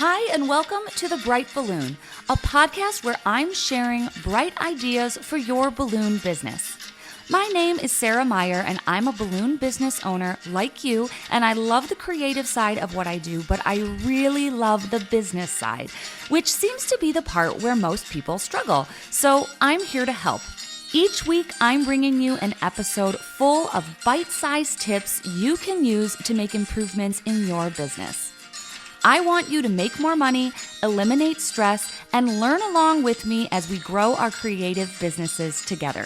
Hi, and welcome to The Bright Balloon, a podcast where I'm sharing bright ideas for your balloon business. My name is Sarah Meyer, and I'm a balloon business owner like you, and I love the creative side of what I do, but I really love the business side, which seems to be the part where most people struggle. So I'm here to help. Each week, I'm bringing you an episode full of bite-sized tips you can use to make improvements in your business. I want you to make more money, eliminate stress, and learn along with me as we grow our creative businesses together.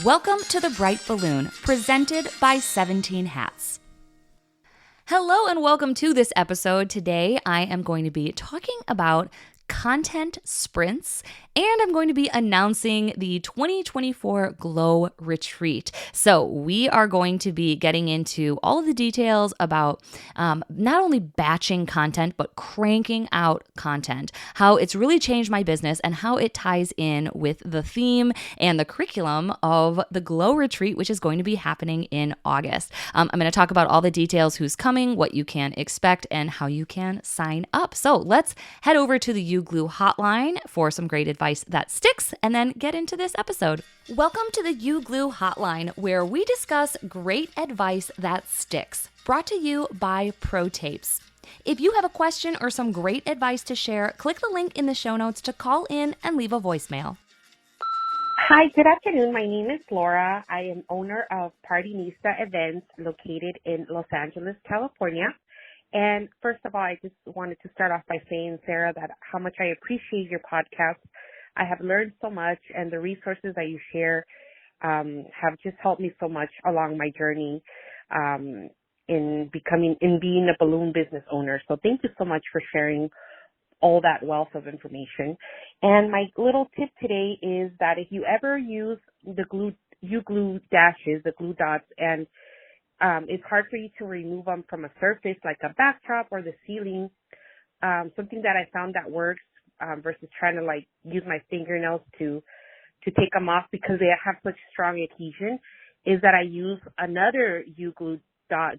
Welcome to The Bright Balloon, presented by 17 Hats. Hello and welcome to this episode. Today, I am going to be talking about content sprints, and I'm going to be announcing the 2024 Glow Retreat. So we are going to be getting into all of the details about not only batching content, but cranking out content, how it's really changed my business and how it ties in with the theme and the curriculum of the Glow Retreat, which is going to be happening in August. I'm going to talk about all the details, who's coming, what you can expect, and how you can sign up. So let's head over to the UGlue hotline for some great advice that sticks, and then get into this episode. Welcome to the UGlue hotline, where we discuss great advice that sticks. Brought to you by ProTapes. If you have a question or some great advice to share, click the link in the show notes to call in and leave a voicemail. Hi, good afternoon. My name is Laura. I am owner of Partinista Events located in Los Angeles, California. And first of all, I just wanted to start off by saying, Sarah, that how much I appreciate your podcast. I have learned so much, and the resources that you share have just helped me so much along my journey in being a balloon business owner. So thank you so much for sharing all that wealth of information. And my little tip today is that if you ever use the UGlue dashes, the glue dots, and it's hard for you to remove them from a surface like a backdrop or the ceiling, something that I found that works versus trying to use my fingernails to take them off because they have such strong adhesion, is that I use another glue dot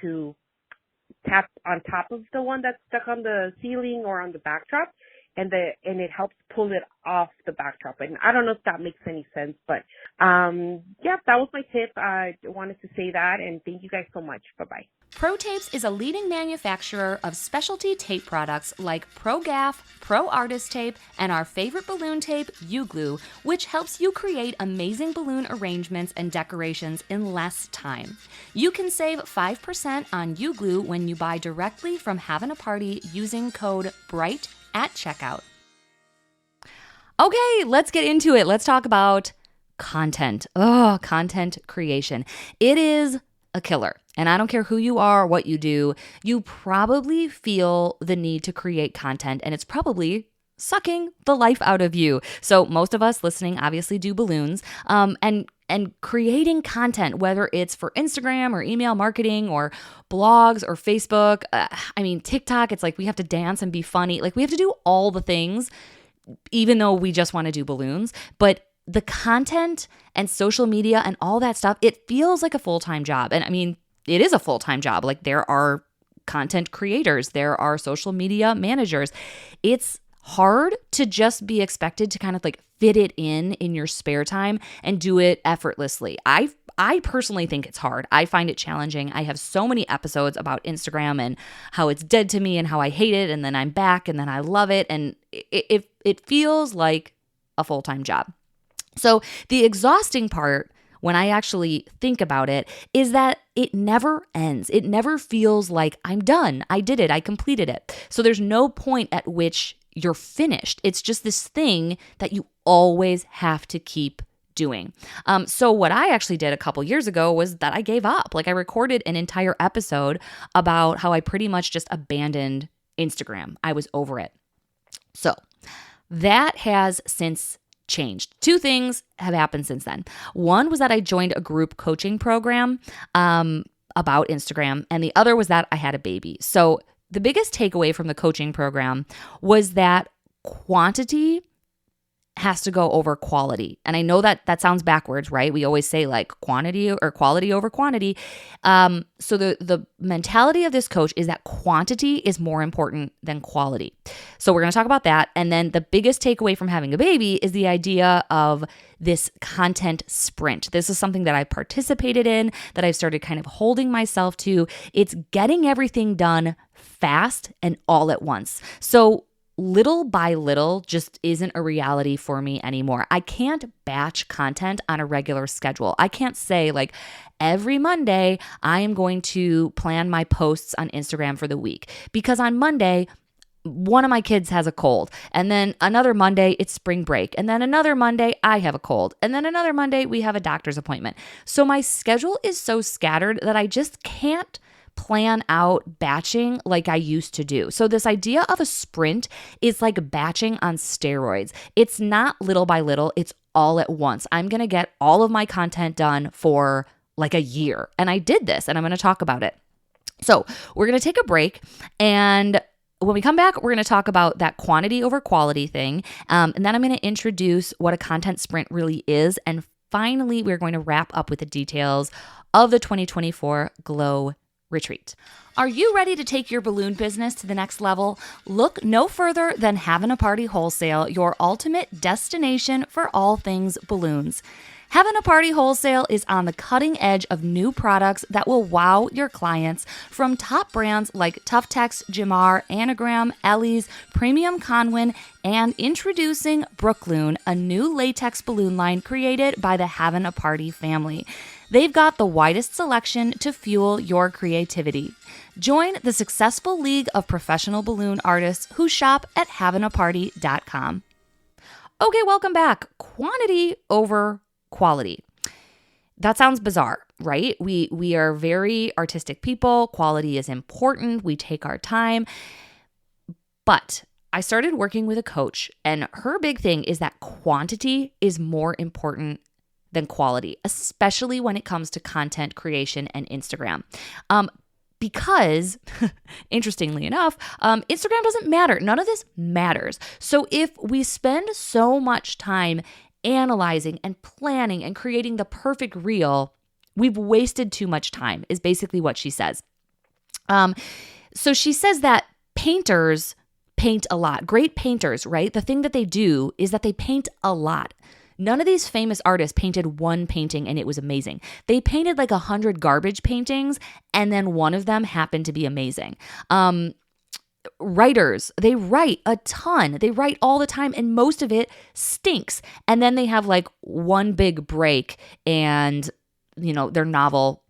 to tap on top of the one that's stuck on the ceiling or on the backdrop, and it helps pull it off the backdrop. And I don't know if that makes any sense, but that was my tip. I wanted to say that, and thank you guys so much. Bye-bye. ProTapes is a leading manufacturer of specialty tape products like ProGaff, Pro Artist Tape, and our favorite balloon tape, UGlue, which helps you create amazing balloon arrangements and decorations in less time. You can save 5% on UGlue when you buy directly from Having a Party using code BRIGHT at checkout. Okay, let's get into it. Let's talk about content. Content creation. It is a killer. And I don't care who you are or what you do, you probably feel the need to create content, and it's probably sucking the life out of you. So most of us listening obviously do balloons, and creating content, whether it's for Instagram or email marketing or blogs or Facebook, TikTok, it's like we have to dance and be funny. Like we have to do all the things, even though we just want to do balloons. But the content and social media and all that stuff, it feels like a full-time job. And it is a full-time job. Like there are content creators, there are social media managers. It's hard to just be expected to kind of fit it in your spare time and do it effortlessly. I personally think it's hard. I find it challenging. I have so many episodes about Instagram and how it's dead to me and how I hate it, and then I'm back and then I love it, and it feels like a full-time job. So the exhausting part, when I actually think about it, is that it never ends. It never feels like I'm done. I did it. I completed it. So there's no point at which you're finished. It's just this thing that you always have to keep doing. So what I actually did a couple years ago was that I gave up. I recorded an entire episode about how I pretty much just abandoned Instagram. I was over it. So that has since changed. Two things have happened since then. One was that I joined a group coaching program about Instagram, and the other was that I had a baby. So the biggest takeaway from the coaching program was that quantity has to go over quality. And I know that sounds backwards, right? We always say like quantity or quality over quantity. So the mentality of this coach is that quantity is more important than quality. So we're going to talk about that. And then the biggest takeaway from having a baby is the idea of this content sprint. This is something that I participated in, that I've started kind of holding myself to. It's getting everything done fast and all at once. So little by little just isn't a reality for me anymore. I can't batch content on a regular schedule. I can't say like every Monday I am going to plan my posts on Instagram for the week, because on Monday one of my kids has a cold, and then another Monday it's spring break, and then another Monday I have a cold, and then another Monday we have a doctor's appointment. So my schedule is so scattered that I just can't plan out batching like I used to do. So this idea of a sprint is like batching on steroids. It's not little by little, it's all at once. I'm going to get all of my content done for like a year. And I did this, and I'm going to talk about it. So we're going to take a break, and when we come back, we're going to talk about that quantity over quality thing. And then I'm going to introduce what a content sprint really is. And finally, we're going to wrap up with the details of the 2024 Glow Retreat. Are you ready to take your balloon business to the next level? Look no further than Having a Party Wholesale, your ultimate destination for all things balloons. Having a Party Wholesale is on the cutting edge of new products that will wow your clients, from top brands like Tuftex, Jamar, Anagram, Ellie's, Premium Conwin, and introducing Brookloon, a new latex balloon line created by the Having a Party family. They've got the widest selection to fuel your creativity. Join the successful league of professional balloon artists who shop at havingaparty.com. Okay, welcome back. Quantity over quality. That sounds bizarre, right? We are very artistic people. Quality is important. We take our time. But I started working with a coach, and her big thing is that quantity is more important than quality, especially when it comes to content creation and Instagram. Because, interestingly enough, Instagram doesn't matter. None of this matters. So if we spend so much time analyzing and planning and creating the perfect reel, we've wasted too much time, is basically what she says. So she says that painters paint a lot. Great painters, right? The thing that they do is that they paint a lot. None of these famous artists painted one painting and it was amazing. They painted like 100 garbage paintings, and then one of them happened to be amazing. Writers, they write a ton. They write all the time, and most of it stinks. And then they have like one big break, and their novel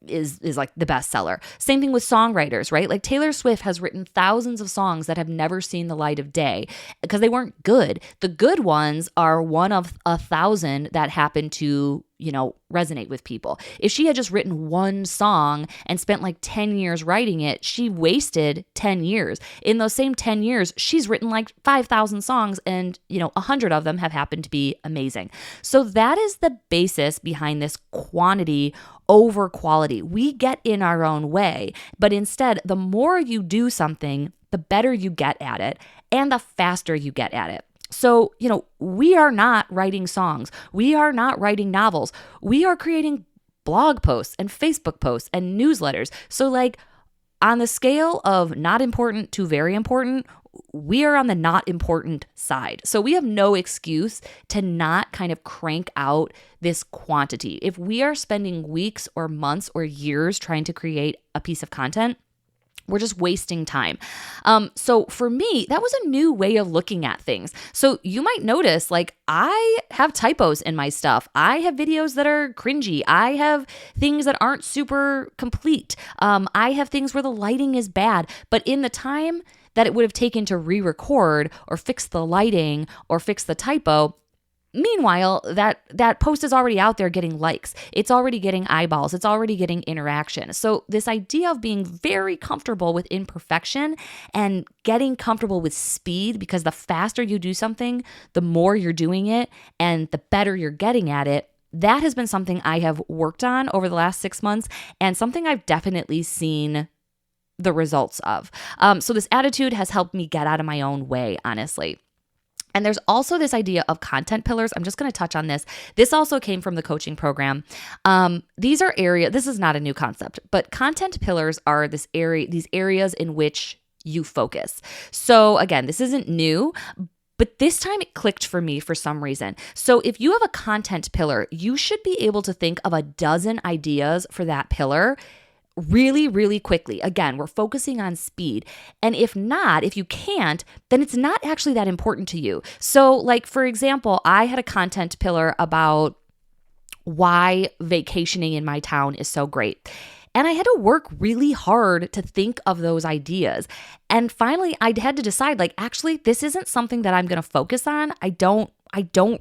is like the bestseller. Same thing with songwriters, right? Like Taylor Swift has written thousands of songs that have never seen the light of day because they weren't good. The good ones are one of 1,000 that happen to resonate with people. If she had just written one song and spent like 10 years writing it, she wasted 10 years. In those same 10 years, she's written like 5,000 songs, and 100 of them have happened to be amazing. So that is the basis behind this quantity over quality. We get in our own way, but instead, the more you do something, the better you get at it and the faster you get at it. So, we are not writing songs. We are not writing novels. We are creating blog posts and Facebook posts and newsletters. So like on the scale of not important to very important, we are on the not important side. So we have no excuse to not kind of crank out this quantity. If we are spending weeks or months or years trying to create a piece of content, we're just wasting time. So for me, that was a new way of looking at things. So you might notice, like, I have typos in my stuff. I have videos that are cringy. I have things that aren't super complete. I have things where the lighting is bad. But in the time that it would have taken to re-record or fix the lighting or fix the typo, meanwhile, that post is already out there getting likes. It's already getting eyeballs. It's already getting interaction. So this idea of being very comfortable with imperfection and getting comfortable with speed, because the faster you do something, the more you're doing it and the better you're getting at it, that has been something I have worked on over the last 6 months and something I've definitely seen the results of. So this attitude has helped me get out of my own way, honestly. And there's also this idea of content pillars. I'm just going to touch on this. This also came from the coaching program. This is not a new concept, but content pillars are these areas in which you focus. So again, this isn't new, but this time it clicked for me for some reason. So if you have a content pillar, you should be able to think of a dozen ideas for that pillar really, really quickly. Again, we're focusing on speed. And if you can't, then it's not actually that important to you. So like, for example, I had a content pillar about why vacationing in my town is so great. And I had to work really hard to think of those ideas. And finally, I had to decide, like, actually, this isn't something that I'm going to focus on. I don't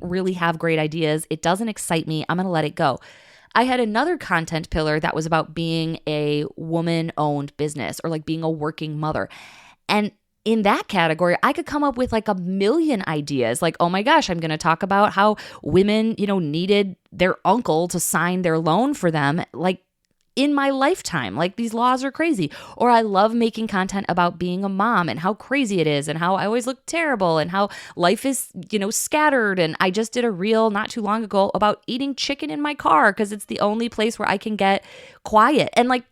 really have great ideas. It doesn't excite me. I'm going to let it go. I had another content pillar that was about being a woman-owned business or like being a working mother. And in that category, I could come up with like a million ideas. Like, oh my gosh, I'm going to talk about how women, needed their uncle to sign their loan for them, like in my lifetime. Like, these laws are crazy. Or I love making content about being a mom and how crazy it is and how I always look terrible and how life is, scattered. And I just did a reel not too long ago about eating chicken in my car because it's the only place where I can get quiet. And like,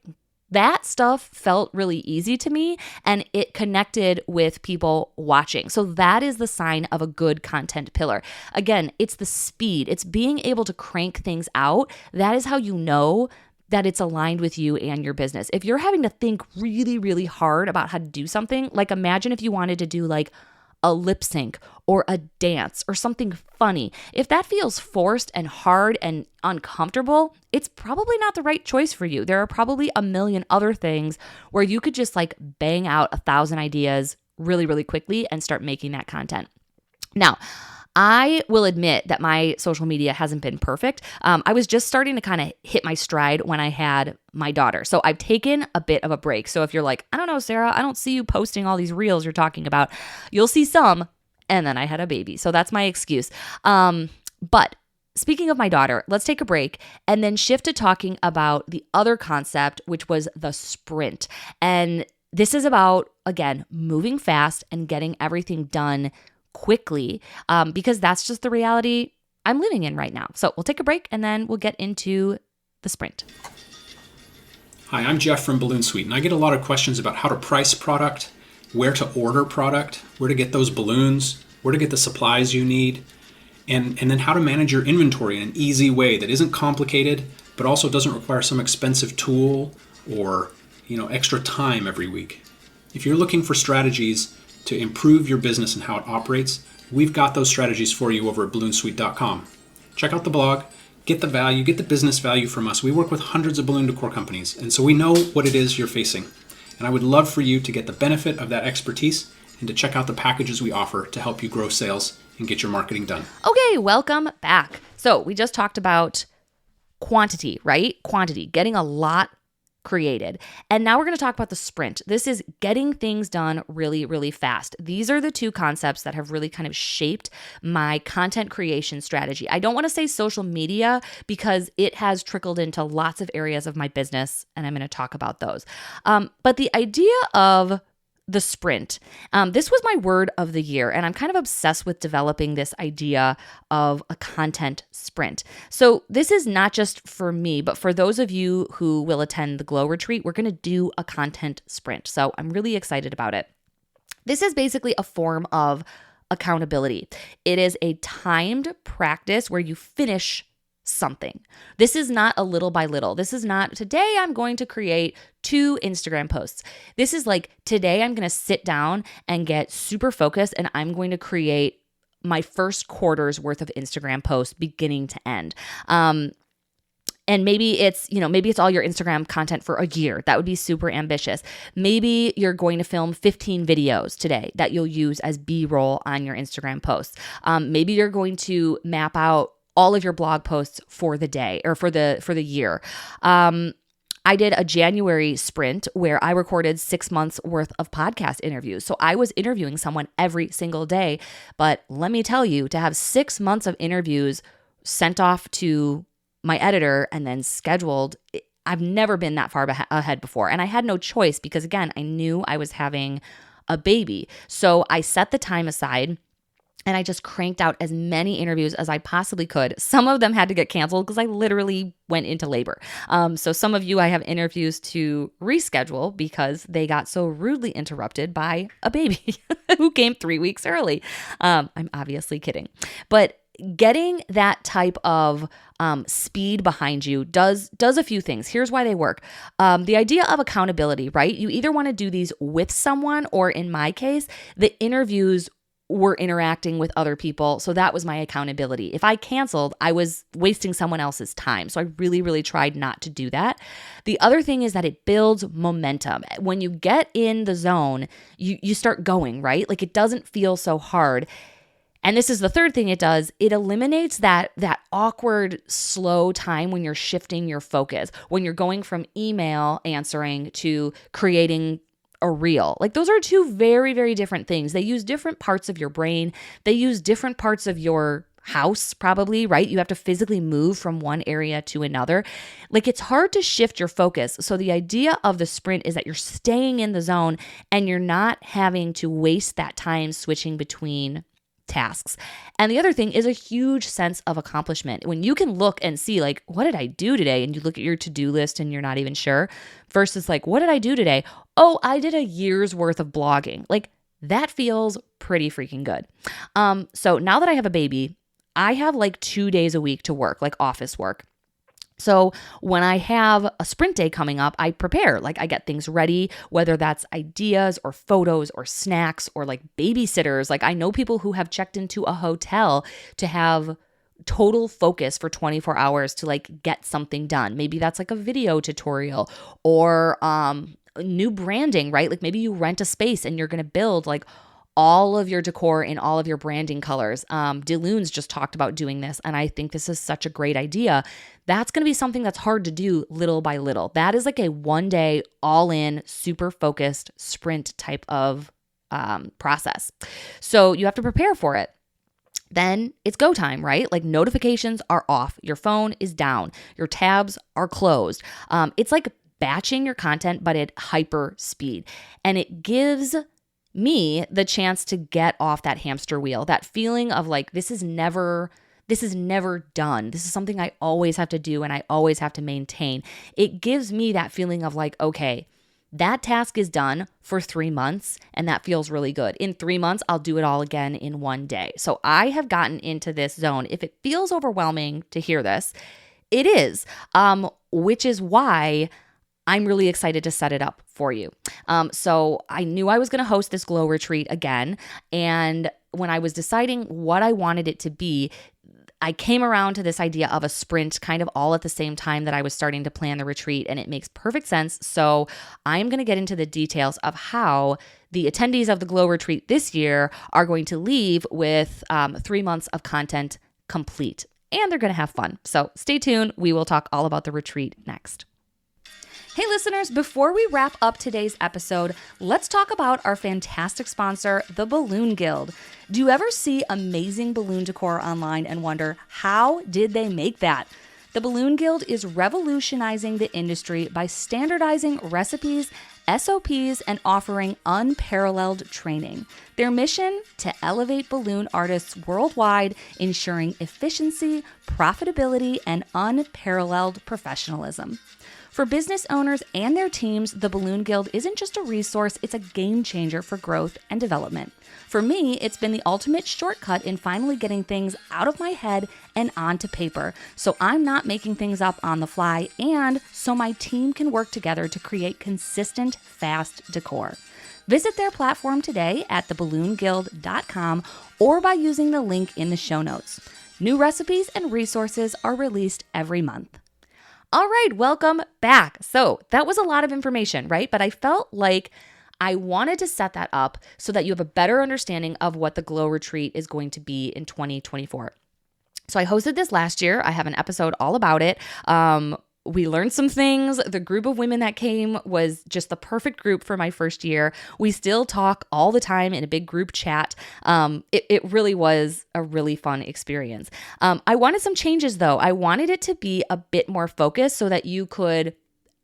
that stuff felt really easy to me and it connected with people watching. So that is the sign of a good content pillar. Again, it's the speed. It's being able to crank things out. That is how you know that it's aligned with you and your business. If you're having to think really, really hard about how to do something, like imagine if you wanted to do like a lip sync or a dance or something funny. If that feels forced and hard and uncomfortable, it's probably not the right choice for you. There are probably a million other things where you could just like bang out 1,000 ideas really, really quickly and start making that content. Now, I will admit that my social media hasn't been perfect. I was just starting to kind of hit my stride when I had my daughter. So I've taken a bit of a break. So if you're like, I don't know, Sarah, I don't see you posting all these reels you're talking about, you'll see some. And then I had a baby. So that's my excuse. But speaking of my daughter, let's take a break and then shift to talking about the other concept, which was the sprint. And this is about, again, moving fast and getting everything done quickly, because that's just the reality I'm living in right now. So we'll take a break and then we'll get into the sprint. Hi, I'm Jeff from Balloon Suite, and I get a lot of questions about how to price product, where to order product, where to get those balloons, where to get the supplies you need, and then how to manage your inventory in an easy way that isn't complicated, but also doesn't require some expensive tool or extra time every week. If you're looking for strategies to improve your business and how it operates, we've got those strategies for you over at balloonsuite.com. Check out the blog, get the value, get the business value from us. We work with hundreds of balloon decor companies, and so we know what it is you're facing. And I would love for you to get the benefit of that expertise and to check out the packages we offer to help you grow sales and get your marketing done. Okay, welcome back. So we just talked about quantity, right? Quantity, getting a lot created. And now we're going to talk about the sprint. This is getting things done really, really fast. These are the two concepts that have really kind of shaped my content creation strategy. I don't want to say social media because it has trickled into lots of areas of my business, and I'm going to talk about those. But the idea of the sprint. This was my word of the year, and I'm kind of obsessed with developing this idea of a content sprint. So this is not just for me, but for those of you who will attend the Glow Retreat, we're going to do a content sprint. So I'm really excited about it. This is basically a form of accountability. It is a timed practice where you finish something. This is not a little by little. This is not, today I'm going to create 2 Instagram posts. This is like, today I'm going to sit down and get super focused and I'm going to create my first quarter's worth of Instagram posts beginning to end. And maybe it's all your Instagram content for a year. That would be super ambitious. Maybe you're going to film 15 videos today that you'll use as B-roll on your Instagram posts. Maybe you're going to map out all of your blog posts for the day or for the year. I did a January sprint where I recorded 6 months worth of podcast interviews. So I was interviewing someone every single day. But let me tell you, to have 6 months of interviews sent off to my editor and then scheduled, I've never been that far ahead before. And I had no choice because, again, I knew I was having a baby. So I set the time aside. And I just cranked out as many interviews as I possibly could. Some of them had to get canceled because I literally went into labor. So some of you, I have interviews to reschedule because they got so rudely interrupted by a baby who came 3 weeks early. I'm obviously kidding. But getting that type of speed behind you does a few things. Here's why they work. The idea of accountability, right? You either want to do these with someone, or in my case, the interviews were interacting with other people. So that was my accountability. If I canceled, I was wasting someone else's time. So I really, really tried not to do that. The other thing is that it builds momentum. When you get in the zone, you start going, right? Like it doesn't feel so hard. And this is the third thing it does. It eliminates that awkward, slow time when you're shifting your focus, when you're going from email answering to creating a reel. Like those are two very, very different things. They use different parts of your brain. They use different parts of your house, probably, right? You have to physically move from one area to another. Like it's hard to shift your focus. So the idea of the sprint is that you're staying in the zone and you're not having to waste that time switching between tasks. And the other thing is a huge sense of accomplishment. When you can look and see like, what did I do today? And you look at your to-do list and you're not even sure, versus like, what did I do today? Oh, I did a year's worth of blogging. Like that feels pretty freaking good. So now that I have a baby, I have like 2 days a week to work, like office work. So when I have a sprint day coming up, I prepare, like I get things ready, whether that's ideas or photos or snacks or like babysitters. Like I know people who have checked into a hotel to have total focus for 24 hours to like get something done. Maybe that's like a video tutorial or new branding, right? Like maybe you rent a space and you're going to build like all of your decor in all of your branding colors. Deloons just talked about doing this, and I think this is such a great idea. That's going to be something that's hard to do little by little. That is like a 1 day, all in, super focused sprint type of process. So you have to prepare for it. Then it's go time, right? Like notifications are off. Your phone is down. Your tabs are closed. It's like batching your content, but at hyper speed. And it gives me the chance to get off that hamster wheel, that feeling of like, this is never done. This is something I always have to do and I always have to maintain. It gives me that feeling of like, okay, that task is done for 3 months and that feels really good. In 3 months, I'll do it all again in 1 day. So I have gotten into this zone. If it feels overwhelming to hear this, it is, which is why I'm really excited to set it up for you. So I knew I was going to host this Glow Retreat again. And when I was deciding what I wanted it to be, I came around to this idea of a sprint kind of all at the same time that I was starting to plan the retreat, and it makes perfect sense. So I'm going to get into the details of how the attendees of the Glow Retreat this year are going to leave with 3 months of content complete, and they're going to have fun. So stay tuned. We will talk all about the retreat next. Hey listeners, before we wrap up today's episode, let's talk about our fantastic sponsor, the Balloon Guild. Do you ever see amazing balloon decor online and wonder, how did they make that? The Balloon Guild is revolutionizing the industry by standardizing recipes, SOPs, and offering unparalleled training. Their mission? To elevate balloon artists worldwide, ensuring efficiency, profitability, and unparalleled professionalism. For business owners and their teams, the Balloon Guild isn't just a resource, it's a game changer for growth and development. For me, it's been the ultimate shortcut in finally getting things out of my head and onto paper, so I'm not making things up on the fly, and so my team can work together to create consistent, fast decor. Visit their platform today at theballoonguild.com or by using the link in the show notes. New recipes and resources are released every month. All right, welcome back. So that was a lot of information, right? But I felt like I wanted to set that up so that you have a better understanding of what the Glow Retreat is going to be in 2024. So I hosted this last year. I have an episode all about it. We learned some things. The group of women that came was just the perfect group for my first year. We still talk all the time in a big group chat. It really was a really fun experience. I wanted some changes though. I wanted it to be a bit more focused so that you could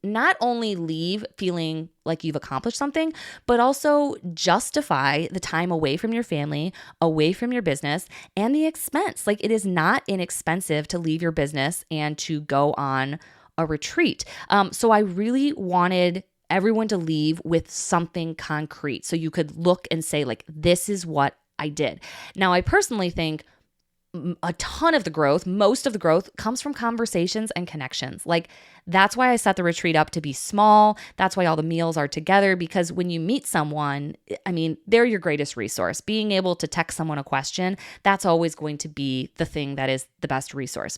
not only leave feeling like you've accomplished something, but also justify the time away from your family, away from your business, and the expense. Like, it is not inexpensive to leave your business and to go on a retreat. So I really wanted everyone to leave with something concrete so you could look and say, like, this is what I did. Now, I personally think a ton of the growth, most of the growth comes from conversations and connections. Like, that's why I set the retreat up to be small. That's why all the meals are together, because when you meet someone, I mean, they're your greatest resource. Being able to text someone a question, that's always going to be the thing that is the best resource.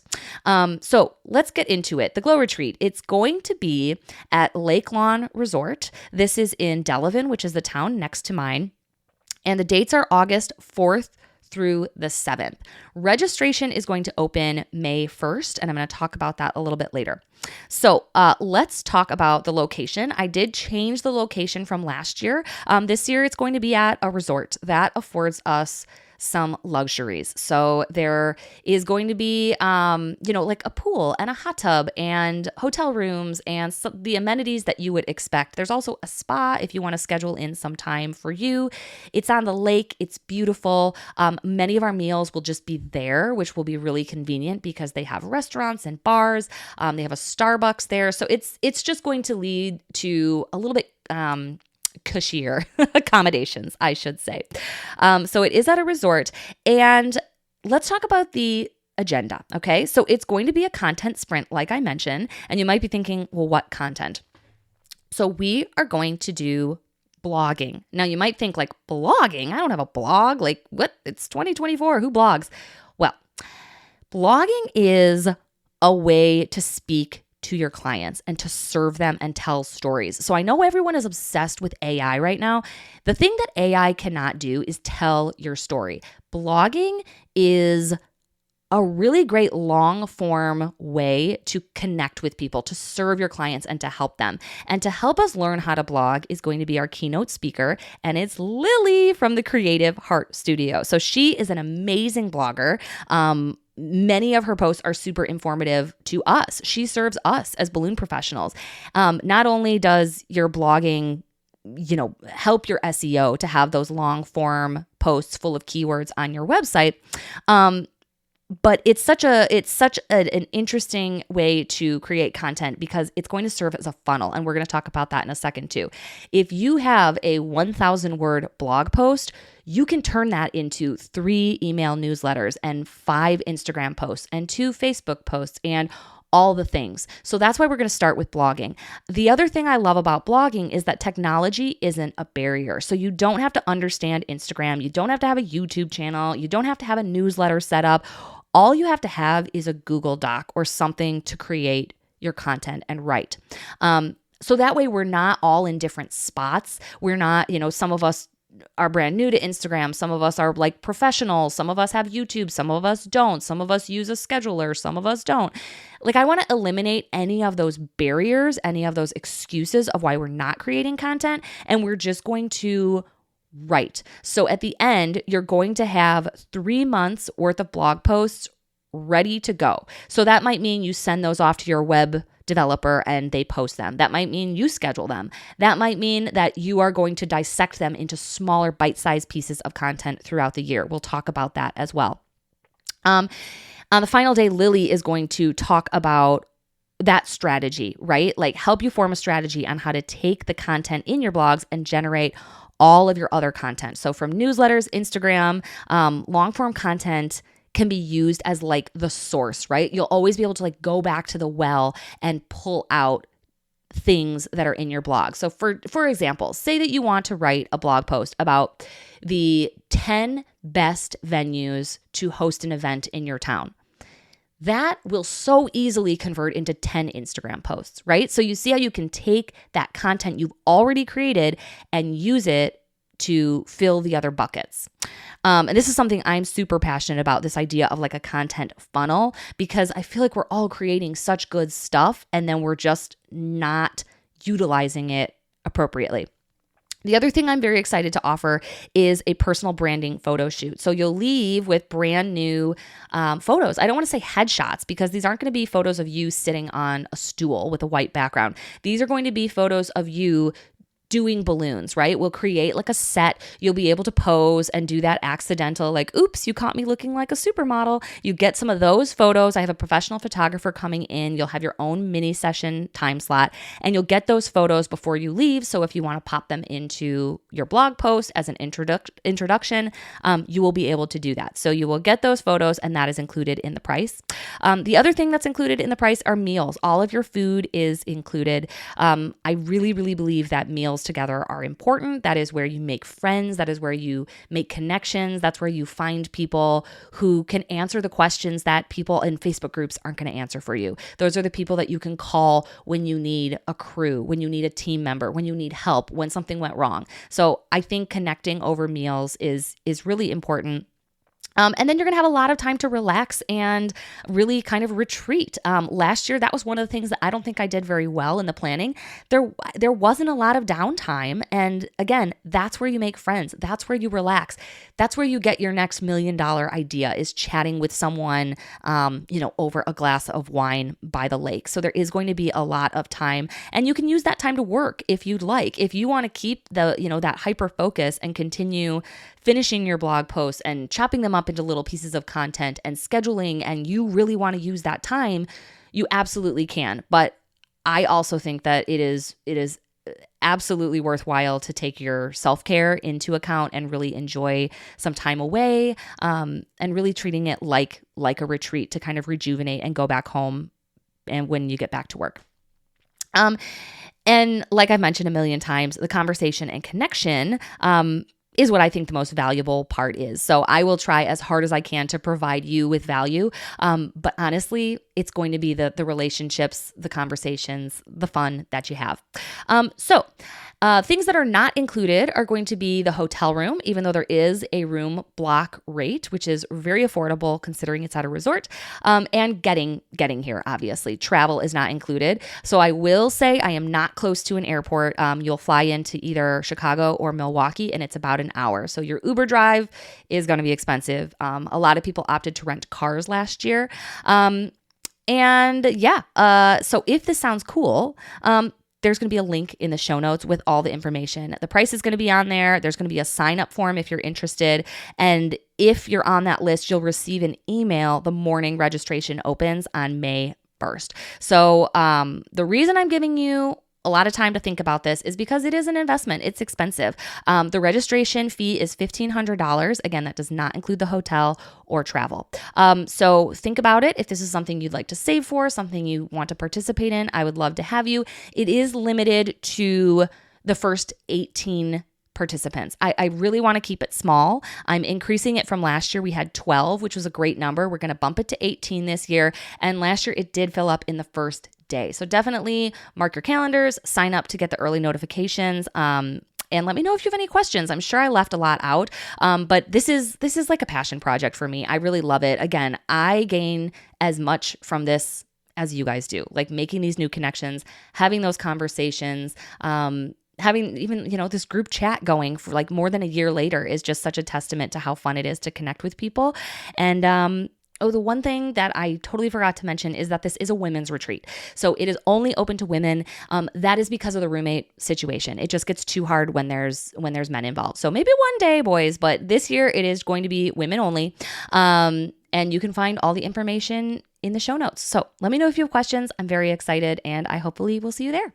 So let's get into it. The Glow Retreat, it's going to be at Lake Lawn Resort. This is in Delavan, which is the town next to mine. And the dates are August 4th through the 7th. Registration is going to open May 1st, and I'm going to talk about that a little bit later. So let's talk about the location. I did change the location from last year. This year, it's going to be at a resort that affords us some luxuries. So there is going to be, like a pool and a hot tub and hotel rooms and the amenities that you would expect. There's also a spa if you want to schedule in some time for you. It's on the lake. It's beautiful. Many of our meals will just be there, which will be really convenient because they have restaurants and bars. They have a Starbucks there. So it's just going to lead to a little bit cushier accommodations, I should say. So it is at a resort. And let's talk about the agenda. Okay. So it's going to be a content sprint, like I mentioned. And you might be thinking, well, what content? So we are going to do blogging. Now you might think, like, blogging? I don't have a blog. Like, what? It's 2024. Who blogs? Well, blogging is a way to speak to your clients and to serve them and tell stories. So I know everyone is obsessed with AI right now. The thing that AI cannot do is tell your story. Blogging is a really great long form way to connect with people, to serve your clients and to help them. And to help us learn how to blog is going to be our keynote speaker, and it's Lily from the Creative Heart Studio. So she is an amazing blogger. Many of her posts are super informative to us. She serves us as balloon professionals. Not only does your blogging, help your SEO to have those long form posts full of keywords on your website, but it's such an interesting way to create content because it's going to serve as a funnel. And we're going to talk about that in a second too. If you have a 1,000 word blog post, you can turn that into 3 email newsletters and 5 Instagram posts and 2 Facebook posts and all the things. So that's why we're going to start with blogging. The other thing I love about blogging is that technology isn't a barrier. So you don't have to understand Instagram. You don't have to have a YouTube channel. You don't have to have a newsletter set up. All you have to have is a Google Doc or something to create your content and write. So that way we're not all in different spots. We're not, some of us are brand new to Instagram. Some of us are like professionals. Some of us have YouTube. Some of us don't. Some of us use a scheduler. Some of us don't. Like, I want to eliminate any of those barriers, any of those excuses of why we're not creating content. And we're just going to write. So at the end, you're going to have 3 months worth of blog posts ready to go. So that might mean you send those off to your web developer and they post them. That might mean you schedule them. That might mean that you are going to dissect them into smaller bite-sized pieces of content throughout the year. We'll talk about that as well. On the final day, Lily is going to talk about that strategy, right? Like, help you form a strategy on how to take the content in your blogs and generate all of your other content. So from newsletters, Instagram, long form content can be used as like the source, right? You'll always be able to like go back to the well and pull out things that are in your blog. So for example, say that you want to write a blog post about the 10 best venues to host an event in your town. That will so easily convert into 10 Instagram posts, right? So you see how you can take that content you've already created and use it to fill the other buckets. And this is something I'm super passionate about, this idea of like a content funnel, because I feel like we're all creating such good stuff and then we're just not utilizing it appropriately. The other thing I'm very excited to offer is a personal branding photo shoot. So you'll leave with brand new photos. I don't want to say headshots because these aren't going to be photos of you sitting on a stool with a white background. These are going to be photos of you doing balloons, right? We'll create like a set. You'll be able to pose and do that accidental, like, oops, you caught me looking like a supermodel. You get some of those photos. I have a professional photographer coming in. You'll have your own mini session time slot, and you'll get those photos before you leave. So if you want to pop them into your blog post as an introduction, you will be able to do that. So you will get those photos, and that is included in the price. The other thing that's included in the price are meals. All of your food is included. I really, really believe that meals together are important. That is where you make friends. That is where you make connections. That's where you find people who can answer the questions that people in Facebook groups aren't going to answer for you. Those are the people that you can call when you need a crew, when you need a team member, when you need help, when something went wrong. So I think connecting over meals is really important. And then you're going to have a lot of time to relax and really kind of retreat. Last year, that was one of the things that I don't think I did very well in the planning. There wasn't a lot of downtime. And again, that's where you make friends. That's where you relax. That's where you get your next $1 million idea, is chatting with someone, over a glass of wine by the lake. So there is going to be a lot of time, and you can use that time to work if you'd like. If you want to keep that hyper focus and continue finishing your blog posts and chopping them up into little pieces of content and scheduling, and you really want to use that time, you absolutely can. But I also think that it is absolutely worthwhile to take your self-care into account and really enjoy some time away, and really treating it like a retreat to kind of rejuvenate and go back home and when you get back to work. And like I've mentioned a million times, the conversation and connection is what I think the most valuable part is. So I will try as hard as I can to provide you with value. But honestly, it's going to be the relationships, the conversations, the fun that you have. So things that are not included are going to be the hotel room, even though there is a room block rate, which is very affordable considering it's at a resort, and getting here, obviously. Travel is not included. So I will say I am not close to an airport. You'll fly into either Chicago or Milwaukee, and it's about an hour. So your Uber drive is going to be expensive. A lot of people opted to rent cars last year. So if this sounds cool, there's going to be a link in the show notes with all the information. The price is going to be on there. There's going to be a sign up form if you're interested. And if you're on that list, you'll receive an email the morning registration opens on May 1st. So the reason I'm giving you a lot of time to think about this is because it is an investment. It's expensive. The registration fee is $1,500. Again, that does not include the hotel or travel. So think about it. If this is something you'd like to save for, something you want to participate in, I would love to have you. It is limited to the first 18 participants. I really want to keep it small. I'm increasing it from last year. We had 12, which was a great number. We're going to bump it to 18 this year. And last year it did fill up in the first day. So definitely mark your calendars, sign up to get the early notifications. And let me know if you have any questions. I'm sure I left a lot out, but this is like a passion project for me. I really love it. Again, I gain as much from this as you guys do, like making these new connections, having those conversations, having even, this group chat going for like more than a year later is just such a testament to how fun it is to connect with people. And, the one thing that I totally forgot to mention is that this is a women's retreat. So it is only open to women. That is because of the roommate situation. It just gets too hard when there's men involved. So maybe one day, boys, but this year it is going to be women only. And you can find all the information in the show notes. So let me know if you have questions. I'm very excited, and I hopefully will see you there.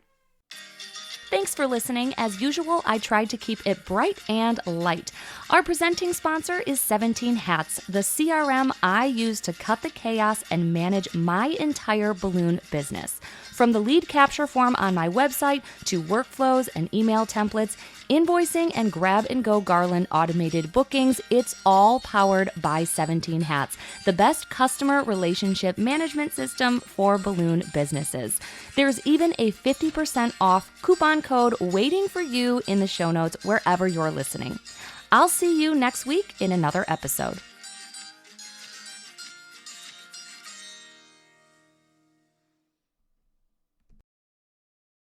Thanks for listening. As usual, I tried to keep it bright and light. Our presenting sponsor is 17 Hats, the CRM I use to cut the chaos and manage my entire balloon business. From the lead capture form on my website to workflows and email templates, invoicing and grab-and-go garland automated bookings, it's all powered by 17 Hats, the best customer relationship management system for balloon businesses. There's even a 50% off coupon code waiting for you in the show notes wherever you're listening. I'll see you next week in another episode.